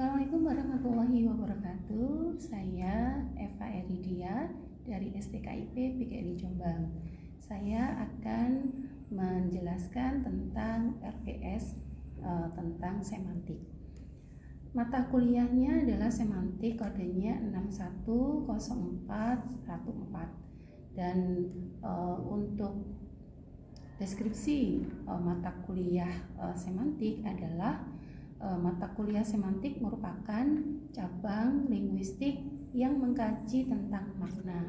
Assalamualaikum warahmatullahi wabarakatuh. Saya Eva Eridia dari STKIP PGRI Jombang. Saya akan menjelaskan tentang RPS tentang semantik. Mata kuliahnya adalah semantik, kodenya 610414. Dan untuk deskripsi mata kuliah semantik adalah mata kuliah semantik merupakan cabang linguistik yang mengkaji tentang makna.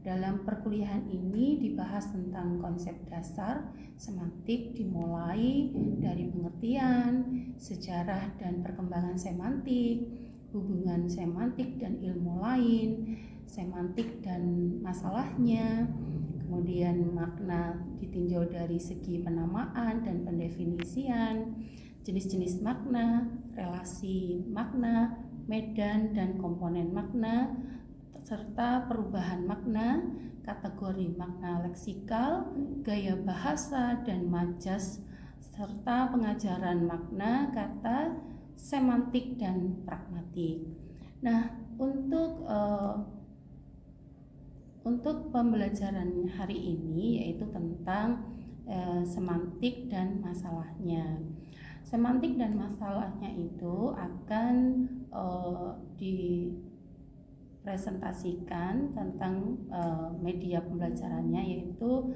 Dalam perkuliahan ini dibahas tentang konsep dasar semantik, dimulai dari pengertian, sejarah dan perkembangan semantik, hubungan semantik dan ilmu lain, semantik dan masalahnya, kemudian makna ditinjau dari segi penamaan dan pendefinisian, jenis-jenis makna, relasi makna, medan dan komponen makna, serta perubahan makna, kategori makna leksikal, gaya bahasa dan majas, serta pengajaran makna, kata, semantik dan pragmatik. Nah, untuk pembelajaran hari ini yaitu tentang semantik dan masalahnya. Semantik dan masalahnya itu akan dipresentasikan tentang media pembelajarannya, yaitu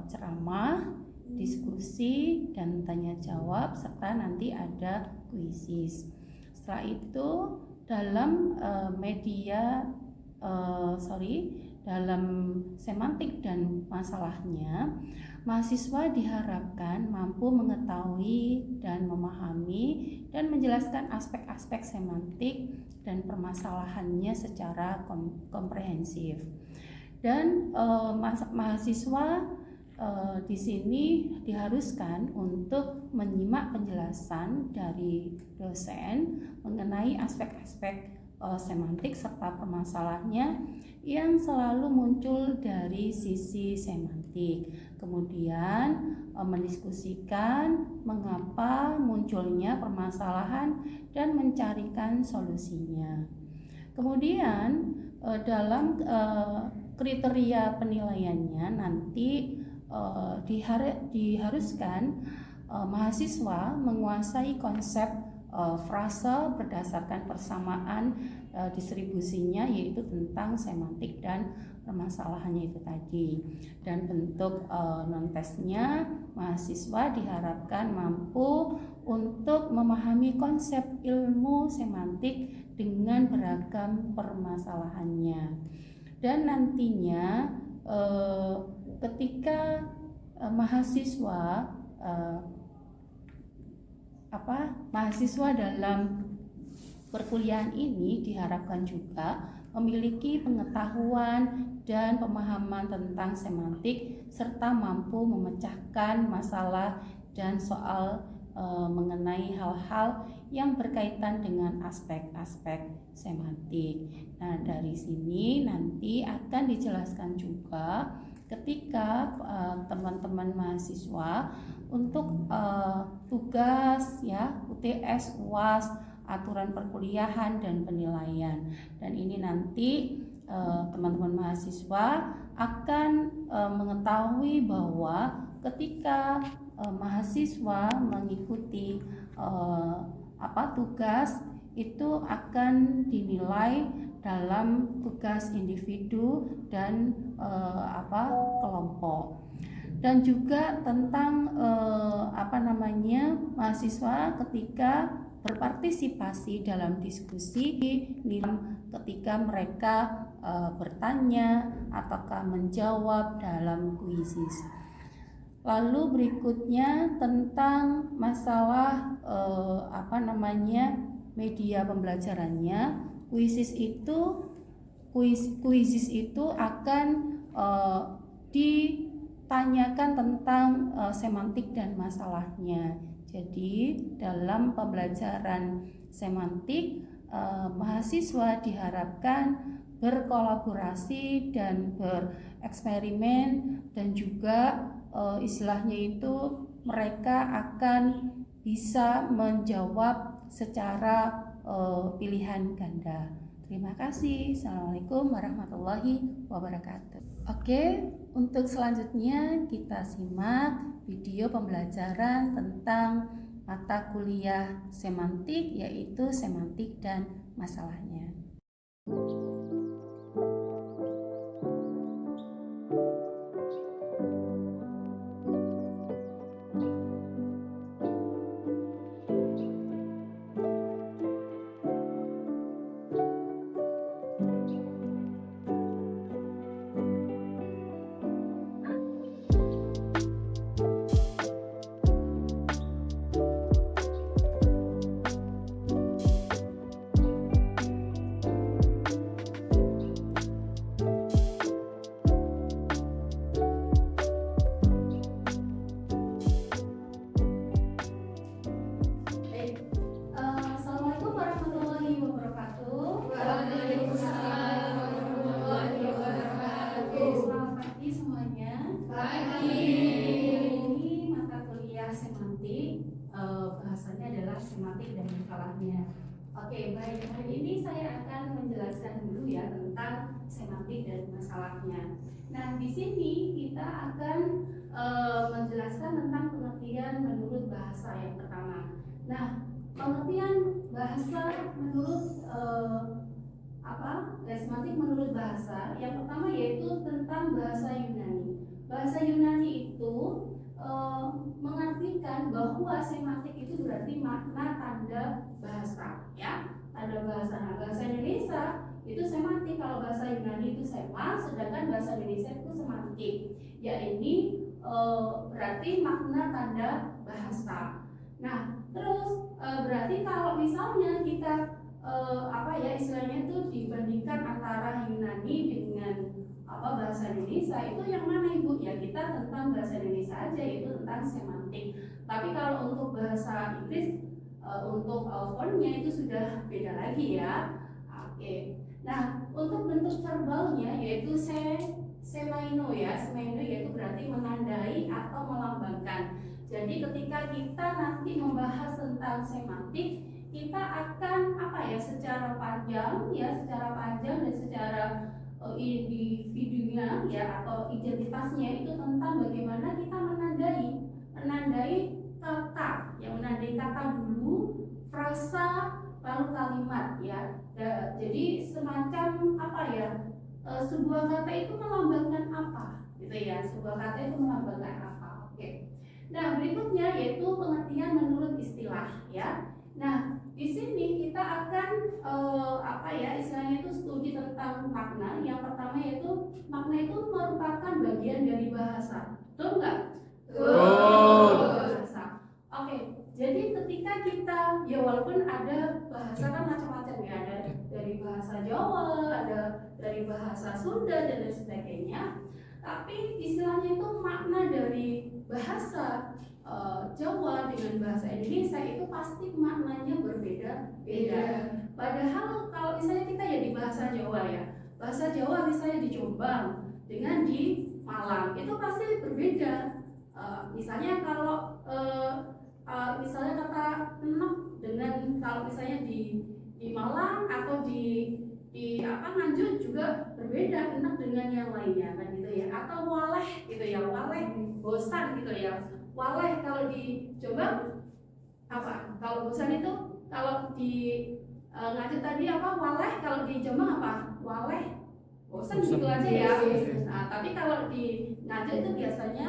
ceramah, diskusi, dan tanya jawab, serta nanti ada kuisis. Setelah itu dalam dalam semantik dan masalahnya, mahasiswa diharapkan mampu mengetahui dan memahami dan menjelaskan aspek-aspek semantik dan permasalahannya secara komprehensif. Dan mahasiswa di sini diharuskan untuk menyimak penjelasan dari dosen mengenai aspek-aspek semantik serta permasalahannya yang selalu muncul dari sisi semantik. Kemudian mendiskusikan mengapa munculnya permasalahan dan mencarikan solusinya. Kemudian dalam kriteria penilaiannya nanti diharuskan mahasiswa menguasai konsep frase berdasarkan persamaan distribusinya, yaitu tentang semantik dan permasalahannya itu tadi. Dan bentuk non-tesnya, mahasiswa diharapkan mampu untuk memahami konsep ilmu semantik dengan beragam permasalahannya. Dan nantinya ketika mahasiswa dalam perkuliahan ini diharapkan juga memiliki pengetahuan dan pemahaman tentang semantik serta mampu memecahkan masalah dan soal mengenai hal-hal yang berkaitan dengan aspek-aspek semantik. Nah, dari sini nanti akan dijelaskan juga ketika teman-teman mahasiswa untuk tugas UTS, UAS, aturan perkuliahan dan penilaian. Dan ini nanti teman-teman mahasiswa akan mengetahui bahwa ketika mahasiswa mengikuti tugas itu akan dinilai dalam tugas individu dan kelompok. Dan juga tentang mahasiswa ketika berpartisipasi dalam diskusi, ketika mereka bertanya ataukah menjawab dalam kuisis. Lalu berikutnya tentang masalah media pembelajarannya. Kuisis itu akan ditanyakan tentang semantik dan masalahnya. Jadi dalam pembelajaran semantik, mahasiswa diharapkan berkolaborasi dan bereksperimen, dan juga istilahnya itu mereka akan bisa menjawab secara pilihan ganda. Terima kasih. Assalamualaikum warahmatullahi wabarakatuh. Oke, untuk selanjutnya kita simak video pembelajaran tentang mata kuliah semantik, yaitu semantik dan masalahnya. Bahasanya adalah semantik dan masalahnya. Oke, baik. Hari ini saya akan menjelaskan dulu ya tentang semantik dan masalahnya. Nah, di sini kita akan menjelaskan tentang pengertian menurut bahasa yang pertama. Nah, pengertian bahasa menurut semantik menurut bahasa yang pertama yaitu tentang bahasa Yunani. Bahasa Yunani itu mengartikan bahwa semantik itu berarti makna tanda bahasa, ya, tanda bahasa. Nah, bahasa Indonesia itu semantik, kalau bahasa Yunani itu sema, sedangkan bahasa Indonesia itu semantik. Ya, ini berarti makna tanda bahasa. Nah, terus berarti kalau misalnya kita istilahnya itu dibandingkan antara Yunani dengan bahasa Indonesia, itu yang mana Ibu? Ya, kita tentang bahasa Indonesia aja, yaitu tentang semantik. Tapi kalau untuk bahasa Inggris untuk fontnya itu sudah beda lagi ya. Oke. Nah, untuk bentuk verbalnya yaitu semaino ya. Semaino yaitu berarti menandai atau melambangkan. Jadi ketika kita nanti membahas tentang semantik, kita akan secara panjang dan secara individunya ya atau identitasnya itu tentang bagaimana kita menandai kata, yang menandai kata dulu, frasa, lalu kalimat ya. Jadi semacam sebuah kata itu melambangkan apa gitu ya, sebuah kata itu melambangkan apa. Oke. Nah, berikutnya yaitu pengertian menurut istilah ya. Nah, di sini kita akan istilahnya itu studi tentang makna. Yang pertama yaitu makna itu merupakan bagian dari bahasa. Betul nggak? Betul. Bahasa. Oke. Jadi ketika kita ya walaupun ada bahasa kan macam-macam ya, ada dari bahasa Jawa, ada dari bahasa Sunda dan lain sebagainya. Tapi istilahnya itu makna dari bahasa Jawa dengan bahasa Indonesia itu pasti maknanya berbeda-beda. Padahal kalau misalnya kita ya di bahasa Jawa ya, bahasa Jawa misalnya di Jombang dengan di Malang itu pasti berbeda. Misalnya kalau misalnya kata enak dengan kalau misalnya di Malang atau di Nganjuk juga berbeda enak dengan yang lainnya kan gitu ya. Atau waleh gitu ya, waleh bosan gitu ya. Waleh kalau di Jombang apa? Kalau bosan itu kalau di Nganjuk tadi waleh, kalau di Jombang apa? Waleh bosan gitu aja ya. Nah, tapi kalau di Nganjuk itu biasanya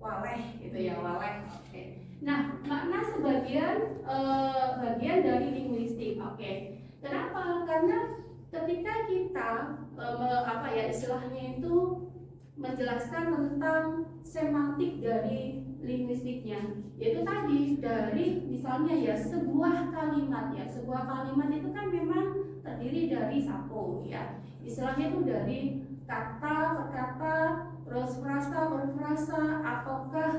waleh gitu ya, waleh. Oke. Nah, makna sebagian bagian dari linguistik. Oke. Kenapa? Karena ketika kita istilahnya itu menjelaskan tentang semantik dari linguistiknya, yaitu tadi dari misalnya ya sebuah kalimat itu kan memang terdiri dari satu ya, istilahnya itu dari kata per kata, terus frasa per frasa, ataukah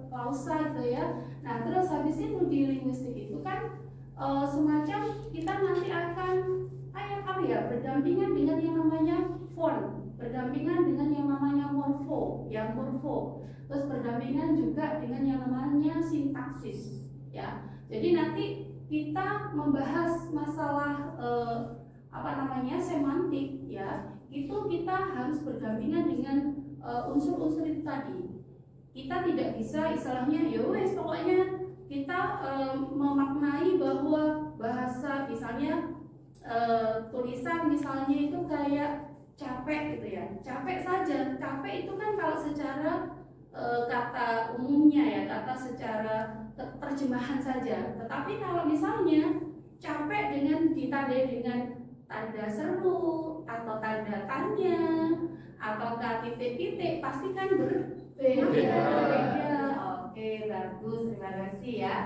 klausa gitu ya. Nah, terus habis itu di linguistik itu kan semacam kita nanti akan berdampingan dengan yang namanya font, berdampingan dengan yang namanya morfo, terus berdampingan juga dengan yang namanya sintaksis ya. Jadi nanti kita membahas masalah semantik ya, itu kita harus berdampingan dengan unsur-unsur itu tadi. Kita tidak bisa istilahnya ya wes pokoknya kita memaknai bahwa bahasa misalnya tulisan misalnya itu kayak capek gitu ya, capek saja. Capek itu kan kalau secara kata umumnya ya, kata secara terjemahan saja. Tetapi kalau misalnya capek dengan ditandai dengan tanda seru atau tanda tanya atau titik-titik, pasti kan berbeda. Oke, bagus, terima kasih ya.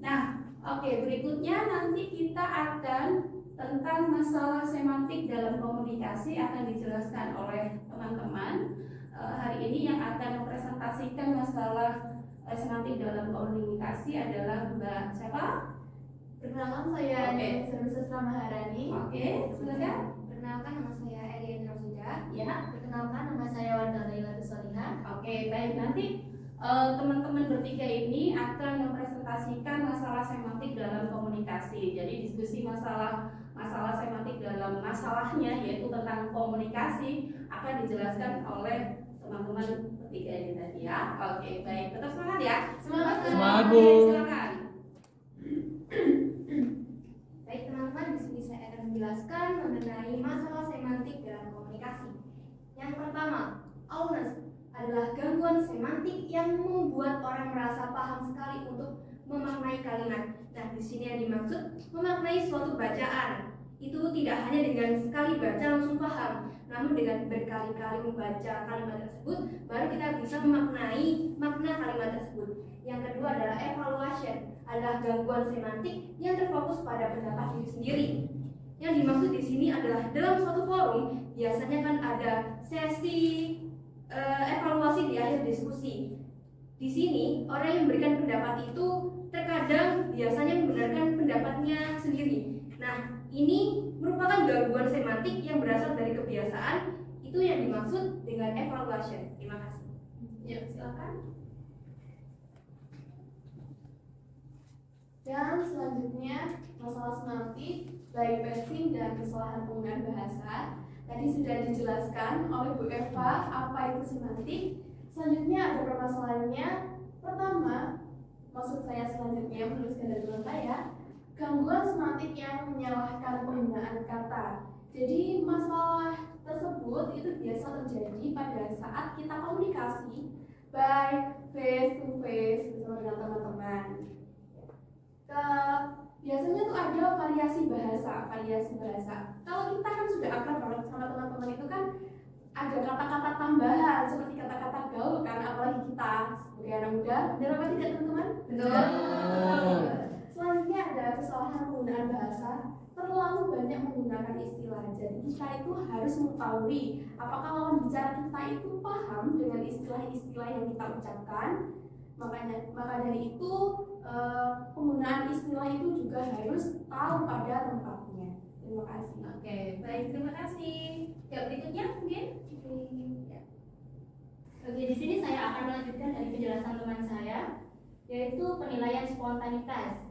Nah, oke, berikutnya nanti kita akan tentang masalah semantik dalam komunikasi akan dijelaskan oleh teman-teman hari ini. Yang akan mempresentasikan masalah semantik dalam komunikasi adalah Mbak siapa? Perkenalkan saya Nurul Sastra Maharani. Oke, silakan. Perkenalkan nama saya Elian Rosida. Ya. Perkenalkan nama saya Wanda Laila Solihah. Oke, baik, nanti teman-teman bertiga ini akan mempresentasikan masalah semantik dalam komunikasi. Jadi diskusi masalah semantik dalam masalahnya yaitu tentang komunikasi akan dijelaskan oleh teman-teman bertiga ini tadi ya. Oke, baik, tetap semangat ya. Semangat. Semangat, Bu. Silakan. Baik teman-teman, di sini saya akan menjelaskan mengenai masalah semantik dalam komunikasi. Yang pertama, awkwardness adalah gangguan semantik yang membuat orang merasa paham sekali untuk memaknai kalimat. Nah, di sini yang dimaksud memaknai suatu bacaan. Itu tidak hanya dengan sekali baca langsung paham, namun dengan berkali-kali membaca kalimat tersebut, baru kita bisa memaknai makna kalimat tersebut. Yang kedua adalah evaluation, adalah gangguan semantik yang terfokus pada pendapat diri sendiri. Yang dimaksud di sini adalah dalam suatu forum biasanya kan ada sesi evaluasi di akhir diskusi. Di sini orang yang memberikan pendapat itu terkadang biasanya membenarkan pendapatnya sendiri. Nah, ini merupakan gangguan semantik yang berasal dari kebiasaan. Itu yang dimaksud dengan evaluation. Terima kasih. Ya, silakan. Dan selanjutnya masalah semantik, baik passing dan kesalahan penggunaan bahasa. Tadi sudah dijelaskan oleh Bu Eva apa itu semantik. Selanjutnya ada permasalahannya. Pertama, maksud saya selanjutnya menuliskan dari teman saya, gangguan semantik yang menyalahkan penggunaan kata. Jadi masalah tersebut itu biasa terjadi pada saat kita komunikasi baik face to face bersama dengan teman-teman. Biasanya tuh ada variasi bahasa. Kalau kita kan sudah akrab banget sama teman-teman itu kan ada kata-kata tambahan seperti kata-kata gaul kan, apalagi kita sebagai anak muda. Benar apa tidak teman-teman? Betul. Selanjutnya ada kesalahan penggunaan bahasa. Terlalu banyak menggunakan istilah. Jadi kita itu harus mengetahui apakah lawan bicara kita itu paham dengan istilah-istilah yang kita ucapkan. Maka dari itu penggunaan istilah itu juga harus tahu pada tempatnya. Terima kasih. Oke, baik, terima kasih. Ya, berikutnya mungkin. Ya. Oke, di sini saya akan melanjutkan dari penjelasan teman saya, yaitu penilaian spontanitas.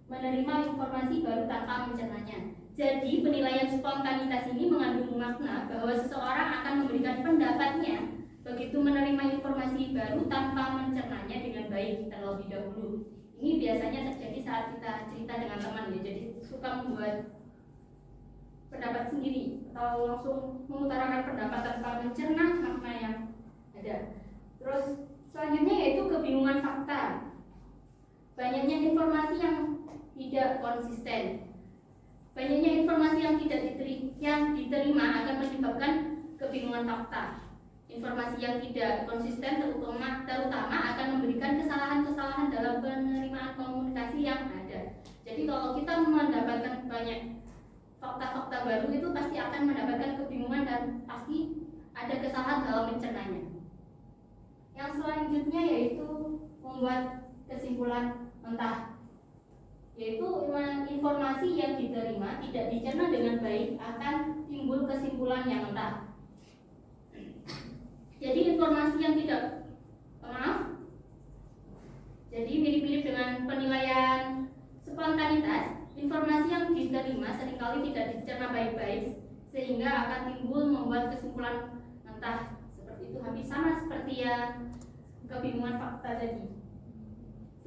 Menerima informasi baru tanpa mencernanya. Jadi penilaian spontanitas ini mengandung makna bahwa seseorang akan memberikan pendapatnya begitu menerima informasi baru tanpa mencernanya dengan baik terlebih dahulu. Ini biasanya terjadi saat kita cerita dengan teman ya, jadi suka membuat pendapat sendiri atau langsung mengutarakan pendapat tanpa mencerna makna yang ada. Terus selanjutnya yaitu kebingungan fakta. Banyaknya informasi yang tidak konsisten. Banyaknya informasi yang diterima akan menyebabkan kebingungan fakta. Informasi yang tidak konsisten terutama akan memberikan kesalahan-kesalahan dalam penerimaan komunikasi yang ada. Jadi kalau kita mendapatkan banyak fakta-fakta baru itu pasti akan mendapatkan kebingungan dan pasti ada kesalahan dalam mencernanya. Yang selanjutnya yaitu membuat kesimpulan mentah, yaitu informasi yang diterima tidak dicerna dengan baik akan timbul kesimpulan yang mentah. Jadi informasi yang jadi mirip-mirip dengan penilaian spontanitas, informasi yang diterima seringkali tidak dicerna baik-baik sehingga akan timbul membuat kesimpulan mentah. Seperti itu, hampir sama seperti yang kebingungan fakta tadi.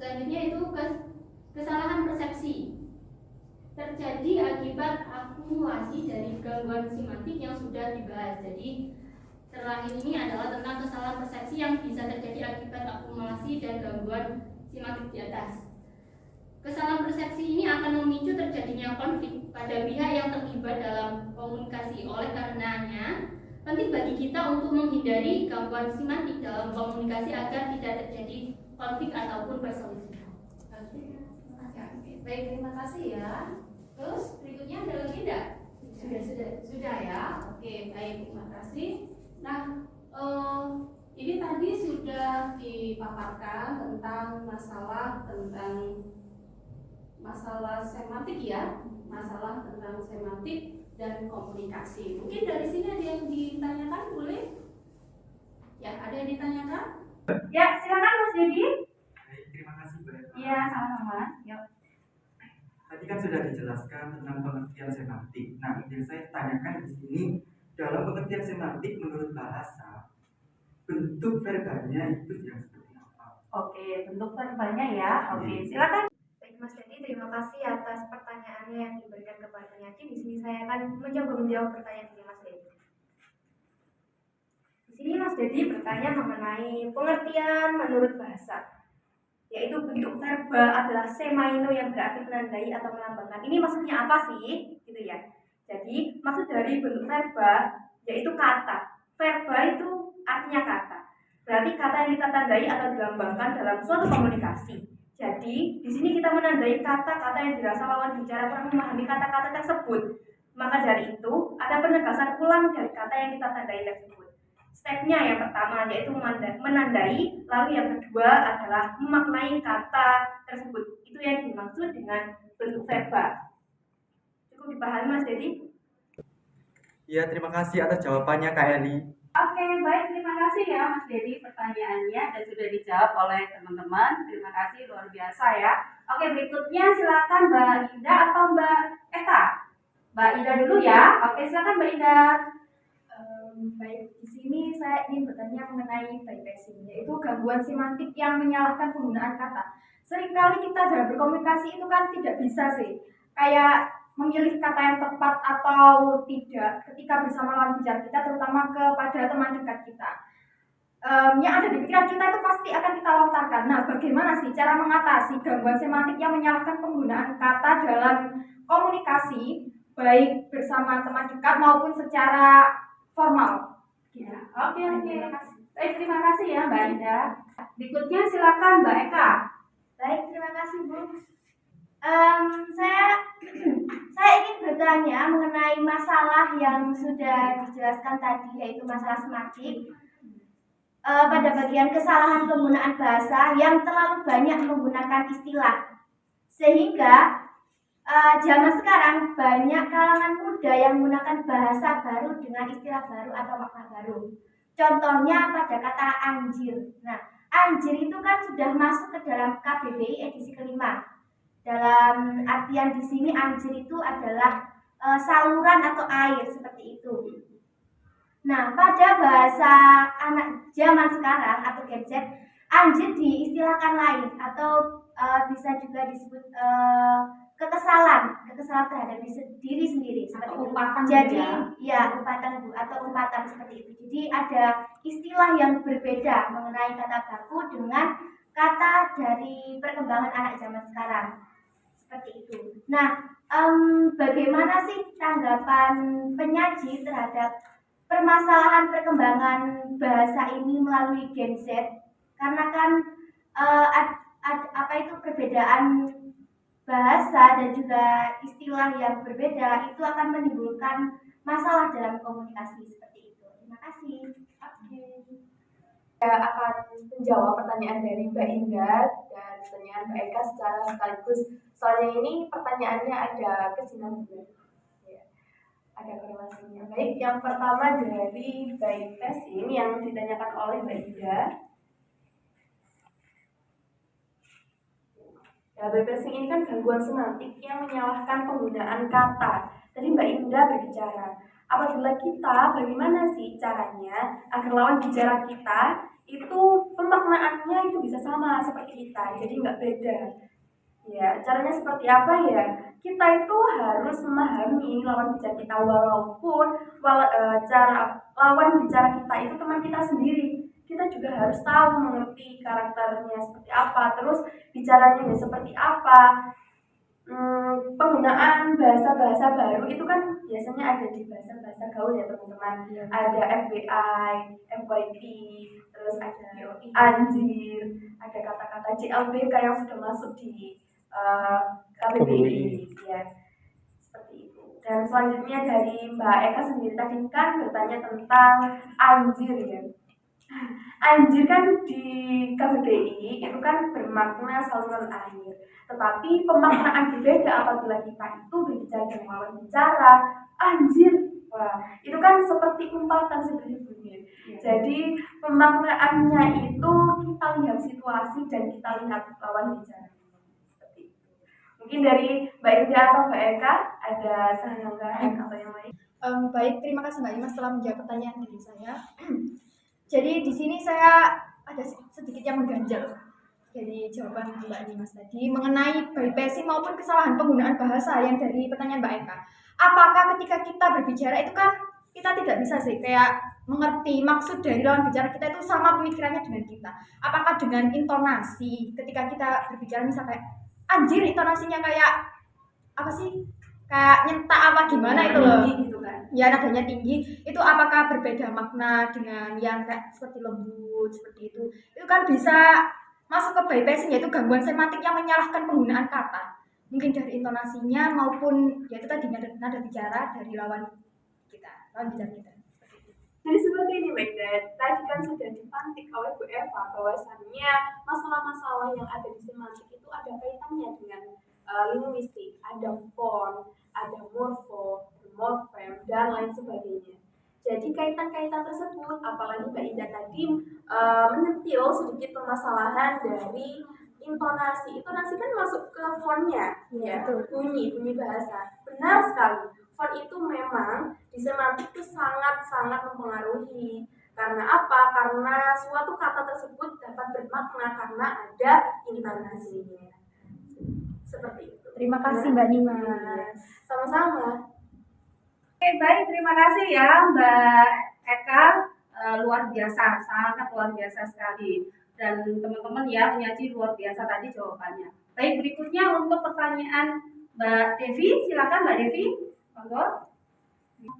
Selanjutnya itu kesalahan persepsi terjadi akibat akumulasi dari gangguan simatik yang sudah dibahas. Jadi terakhir ini adalah tentang kesalahan persepsi yang bisa terjadi akibat akumulasi dan gangguan simatik di atas. Kesalahan persepsi ini akan memicu terjadinya konflik pada pihak yang terlibat dalam komunikasi. Oleh karenanya, penting bagi kita untuk menghindari gangguan simatik dalam komunikasi agar tidak terjadi konflik ataupun perselisihan. Baik, terima kasih ya. Terus berikutnya ada lagi enggak? Sudah ya. Oke, baik, terima kasih. Nah, ini tadi sudah dipaparkan tentang masalah semantik ya, masalah tentang semantik dan komunikasi. Mungkin dari sini ada yang ditanyakan, boleh? Ya, ada yang ditanyakan? Ya, silakan Mas Dedi. Baik, terima kasih Bu Eva. Iya, sama-sama. Yuk. Tadi kan sudah dijelaskan tentang pengertian semantik. Nah, yang saya tanyakan di sini, dalam pengertian semantik menurut bahasa, bentuk verbalnya itu yang seperti apa? Oke, bentuk verbalnya ya. Oke, silakan. Baik Mas Dedi, terima kasih atas pertanyaannya yang diberikan kepadanya. Di sini saya akan mencoba menjawab pertanyaan ini Mas Dedi. Di sini Mas Dedi bertanya mengenai pengertian menurut bahasa, yaitu bentuk verbal adalah semaino yang berarti menandai atau melambangkan. Ini maksudnya apa sih? Gitu ya. Jadi maksud dari bentuk verbal yaitu kata. Verbal itu artinya kata. Berarti kata yang kita tandai atau dilambangkan dalam suatu komunikasi. Jadi di sini kita menandai kata-kata yang dirasa lawan bicara kurang memahami kata-kata tersebut. Maka dari itu ada penegasan ulang dari kata yang kita tandai tersebut. Stepnya yang pertama yaitu menandai, lalu yang kedua adalah memaknai kata tersebut. Itu yang dimaksud dengan bentuk verbal. Cukup dipahami Mas Dedi? Ya, terima kasih atas jawabannya Kak Eli. Oke, baik, terima kasih ya Mas Dedi pertanyaannya dan sudah dijawab oleh teman-teman. Terima kasih, luar biasa ya. Oke, berikutnya silakan Mbak Ida atau Mbak Eka. Mbak Ida dulu ya. Oke, silakan Mbak Ida. Baik, di sini saya ingin bertanya mengenai bypassing, yaitu gangguan semantik yang menyalahkan penggunaan kata. Seringkali kita dalam berkomunikasi itu kan tidak bisa sih, kayak memilih kata yang tepat atau tidak ketika bersama lawan bicara kita, terutama kepada teman dekat kita. Yang ada di pikiran kita itu pasti akan kita lontarkan. Nah, bagaimana sih cara mengatasi gangguan semantik yang menyalahkan penggunaan kata dalam komunikasi, baik bersama teman dekat maupun secara formal? Ya, oke. Baik, terima kasih ya Mbak Ida. Berikutnya silakan Mbak Eka. Baik, terima kasih Bu. Saya ingin bertanya mengenai masalah yang sudah dijelaskan tadi, yaitu masalah semantik. Pada bagian kesalahan penggunaan bahasa yang terlalu banyak menggunakan istilah, sehingga zaman sekarang banyak kalangan muda yang menggunakan bahasa baru dengan istilah baru atau makna baru. Contohnya pada kata anjir. Nah, anjir itu kan sudah masuk ke dalam KBBI edisi kelima. Dalam artian di sini anjir itu adalah saluran atau air, seperti itu. Nah, pada bahasa anak zaman sekarang atau Gen Z, anjir diistilahkan lain atau bisa juga disebut kekesalan terhadap diri sendiri, seperti itu. Jadi ya umpatan Bu, atau umpatan seperti itu. Jadi ada istilah yang berbeda mengenai kata baku dengan kata dari perkembangan anak zaman sekarang, seperti itu. Nah, bagaimana sih tanggapan penyaji terhadap permasalahan perkembangan bahasa ini melalui Gen Z? Karena kan perbedaan bahasa dan juga istilah yang berbeda itu akan menimbulkan masalah dalam komunikasi, seperti itu. Terima kasih. Oke. Saya akan menjawab pertanyaan dari Mbak Indah dan pertanyaan Mbak Eka secara sekaligus. Soalnya ini pertanyaannya ada kesinambungan. Ya, ada korelasinya. Baik, yang pertama dari bypassing yang ditanyakan oleh Mbak Indah. Ya, bypassing ini kan gangguan semantik yang menyalahkan penggunaan kata. Tadi Mbak Indah berbicara, apabila kita bagaimana sih caranya agar lawan bicara kita itu pemaknaannya itu bisa sama seperti kita, jadi nggak beda. Ya, caranya seperti apa ya? Kita itu harus memahami lawan bicara kita walaupun cara lawan bicara kita itu teman kita sendiri. Kita juga harus tahu mengerti karakternya seperti apa, terus bicaranya seperti apa. Penggunaan bahasa-bahasa baru itu kan biasanya ada di bahasa-bahasa gaul ya teman-teman. Ada FBI, FYP, terus ada anjir, ada kata-kata CLBK yang sudah masuk di KBBI ya, seperti itu. Dan selanjutnya dari Mbak Eka sendiri tadi kan bertanya tentang anjir ya. Anjir kan di KBBI itu kan bermakna saluran air, tetapi pemaknaan berbeda apabila kita itu berbicara dengan lawan bicara. Anjir, wah itu kan seperti umpatan seperti bunyi. Jadi pemaknaannya itu kita lihat situasi dan kita lihat lawan bicara. Seperti itu. Mungkin dari Mbak Indah atau Mbak Eka ada sanggahan atau yang lain? Baik, terima kasih Mbak Ima setelah menjawab pertanyaan dari saya. Jadi di sini saya ada sedikit yang mengganjal dari jawaban Mbak Dimas tadi mengenai bypassing maupun kesalahan penggunaan bahasa yang dari pertanyaan Mbak Eka. Apakah ketika kita berbicara itu kan kita tidak bisa sih kayak mengerti maksud dari lawan bicara kita itu sama pemikirannya dengan kita. Apakah dengan intonasi ketika kita berbicara misalnya kayak anjir, intonasinya kayak apa sih? Kayak nyentak apa gimana itu loh gitu kan. Ya nadanya tinggi, itu apakah berbeda makna dengan yang kayak seperti lembut seperti itu? Itu kan bisa masuk ke bypassing, yaitu gangguan semantik yang menyalahkan penggunaan kata. Mungkin dari intonasinya maupun yaitu tadi nada bicara dari lawan bicara kita. Jadi seperti ini Mbak Indah, tadi kan sudah dipantik oleh Bu Eva bahwasannya masalah-masalah yang ada di semantik itu ada kaitannya dengan linguistik, ada font, ada morfo, morfem, dan lain sebagainya. Jadi kaitan-kaitan tersebut, apalagi Mbak Indah tadi menyentil sedikit permasalahan dari intonasi. Intonasi kan masuk ke fontnya, ya, bunyi bahasa. Benar sekali, font itu memang di semantik itu sangat-sangat mempengaruhi. Karena apa? Karena suatu kata tersebut dapat bermakna karena ada intonasinya. Seperti itu. Terima kasih Mbak Dimas. Sama-sama. Oke, baik, terima kasih ya Mbak Eka, luar biasa, sangat luar biasa sekali. Dan teman-teman ya, penyaji luar biasa tadi jawabannya. Baik, berikutnya untuk pertanyaan Mbak Devi, silakan Mbak Devi. Monggo.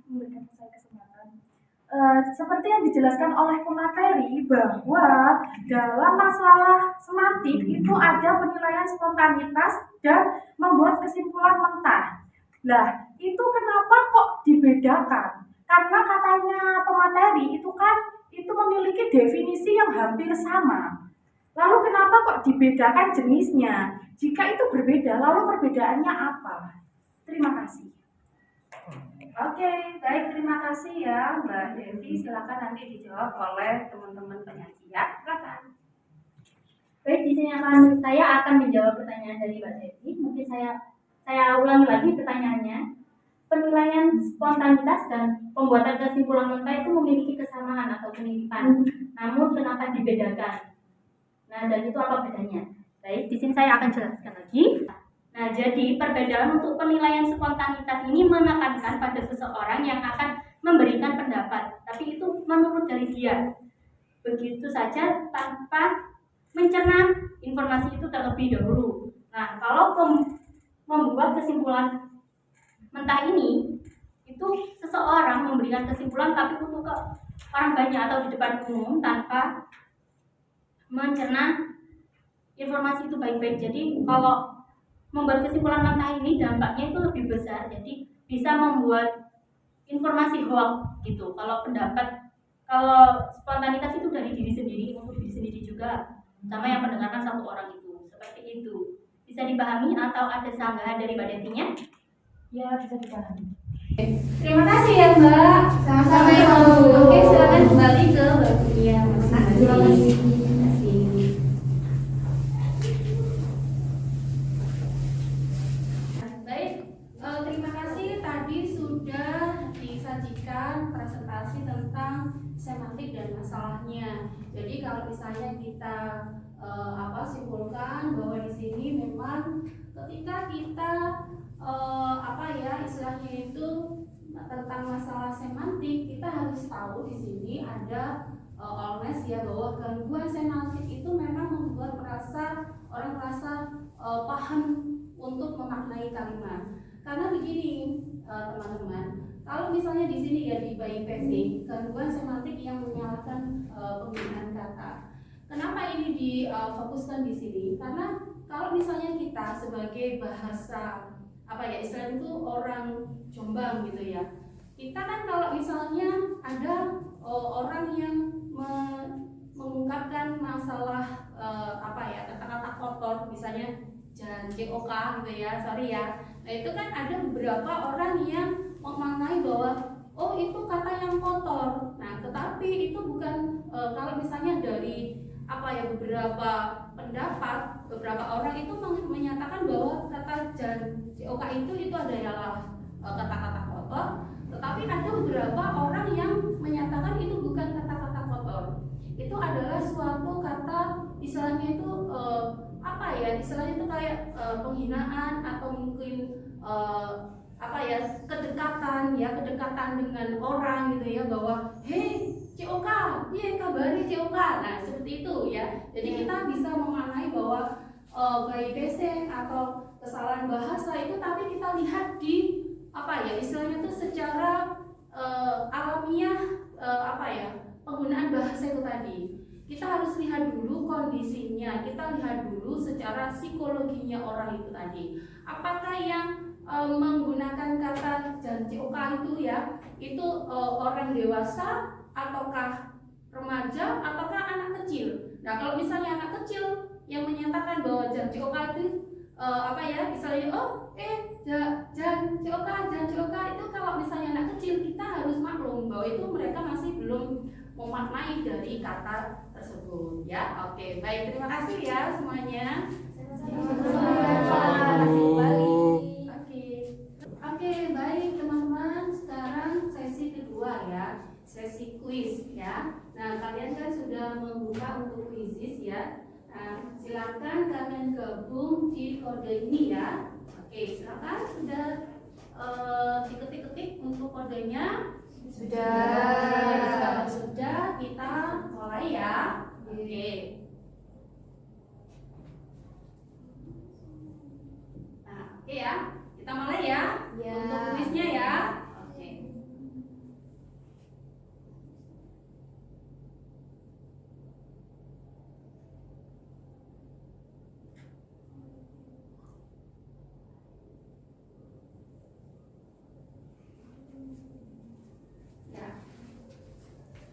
Memberikan saya kesempatan. Seperti yang dijelaskan oleh pemateri bahwa dalam masalah semantik itu ada penilaian spontanitas dan membuat kesimpulan mentah. Lah, itu kenapa kok dibedakan? Karena katanya pemateri itu kan itu memiliki definisi yang hampir sama. Lalu kenapa kok dibedakan jenisnya? Jika itu berbeda, lalu perbedaannya apa? Terima kasih. Oke, baik, terima kasih ya Mbak Devi. Silakan nanti dijawab oleh teman-teman penyaji ya. Silakan. Baik, di sini saya akan menjawab pertanyaan dari Mbak Devi. Mungkin saya ulangi lagi pertanyaannya. Penilaian spontanitas dan pembuatan kesimpulan mentah itu memiliki kesamaan atau kemiripan. Namun kenapa dibedakan? Nah, dan itu apa bedanya? Baik, di sini saya akan jelaskan lagi. Nah, jadi perbedaan untuk penilaian spontanitas ini menekankan pada seseorang yang akan memberikan pendapat, tapi itu menurut dari dia. Begitu saja tanpa mencerna informasi itu terlebih dahulu. Nah, kalau membuat kesimpulan mentah ini, itu seseorang memberikan kesimpulan tapi untuk orang banyak atau di depan umum tanpa mencerna informasi itu baik-baik. Jadi kalau membuat kesimpulan mentah ini dampaknya itu lebih besar, jadi bisa membuat informasi hoax gitu. Kalau spontanitas itu dari diri sendiri, untuk diri sendiri juga, sama yang mendengarkan satu orang itu, seperti itu. Bisa dipahami atau ada sanggahan dari Mbak Devinya? Ya, bisa dipahami. Terima kasih ya Mbak. Sama-sama ya, Bu. Oke, silakan kembali ke Mbak Budia. Terima kasih. masalahnya. Jadi kalau misalnya kita simpulkan bahwa di sini memang ketika kita istilahnya itu tentang masalah semantik, kita harus tahu di sini ada always ya, bahwa gangguan semantik itu memang membuat orang merasa paham untuk memaknai kalimat. Karena begini teman-teman, kalau misalnya di sini ya di by passing, gangguan semantik yang menyalahkan penggunaan kata. Kenapa ini difokuskan di sini? Karena kalau misalnya kita sebagai bahasa istilahnya itu orang Jombang gitu ya, kita kan kalau misalnya ada orang yang mengungkapkan masalah kata-kata kotor, misalnya jangan COK gitu ya, sorry ya. Nah itu kan ada beberapa orang yang memaknai bahwa oh itu kata yang kotor. Nah tetapi itu bukan kalau misalnya dari beberapa pendapat, beberapa orang itu menyatakan bahwa kata jangan COK itu adalah kata-kata kotor. Tetapi ada beberapa orang yang menyatakan itu bukan kata-kata kotor. Itu adalah suatu kata istilahnya itu istilahnya itu kayak penghinaan atau mungkin kedekatan dengan orang gitu ya, bahwa hei COK, iya kabari COK. Nah seperti itu ya. Jadi kita bisa memaknai bahwa by passing atau kesalahan bahasa itu, tapi kita lihat di istilahnya itu secara alamiah penggunaan bahasa itu tadi. Kita harus lihat dulu kondisinya, kita lihat dulu secara psikologinya orang itu tadi. Apakah yang menggunakan kata dan COK itu ya, itu orang dewasa ataukah remaja ataukah anak kecil. Nah kalau misalnya anak kecil yang menyatakan bahwa jangan COK itu misalnya jangan COK itu, kalau misalnya anak kecil kita harus maklum bahwa itu mereka masih belum memaknai dari kata tersebut ya. Oke, baik, terima kasih ya semuanya. Oke, baik teman-teman, sekarang sesi kedua ya, sesi kuis ya. Nah kalian kan sudah membuka untuk kuisis ya. Nah, silakan kalian gabung di kode ini ya. Oke, silakan sudah diketik-ketik untuk kodenya. Sudah, kita mulai ya. Oke. Nah, oke ya, kita mulai ya. Untuk kuisnya ya. Oke.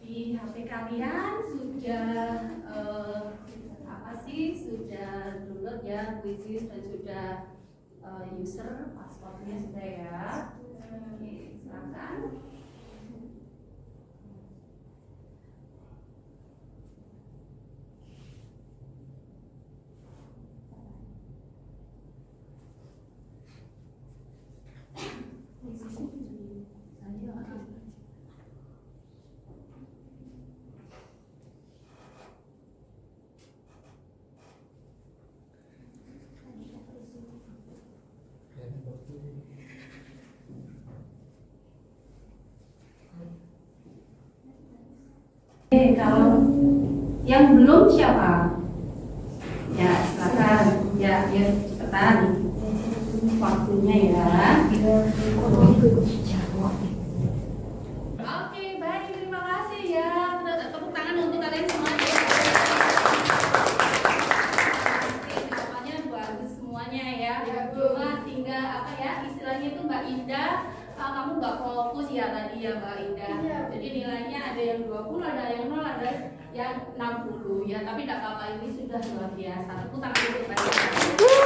Di HP kalian sudah sudah download ya Quizzes, dan sudah user passwordnya sudah ya. Oke, silakan. Kalau yang belum siapa? Ya, silakan. Ya, cepetan. Waktunya ya. Oke, baik, terima kasih ya. Tepuk tangan untuk kalian semuanya. Oke, jawabannya bagus semuanya ya. Cuma tinggal istilahnya itu Mbak Indah, kamu nggak fokus ya tadi ya Mbak Indah. Jadi nilainya ada yang 20, ada yang 0, ada yang 60 ya. Tapi tidak apa-apa, ini sudah luar biasa. Tepuk tangan untuk Mbak Indah.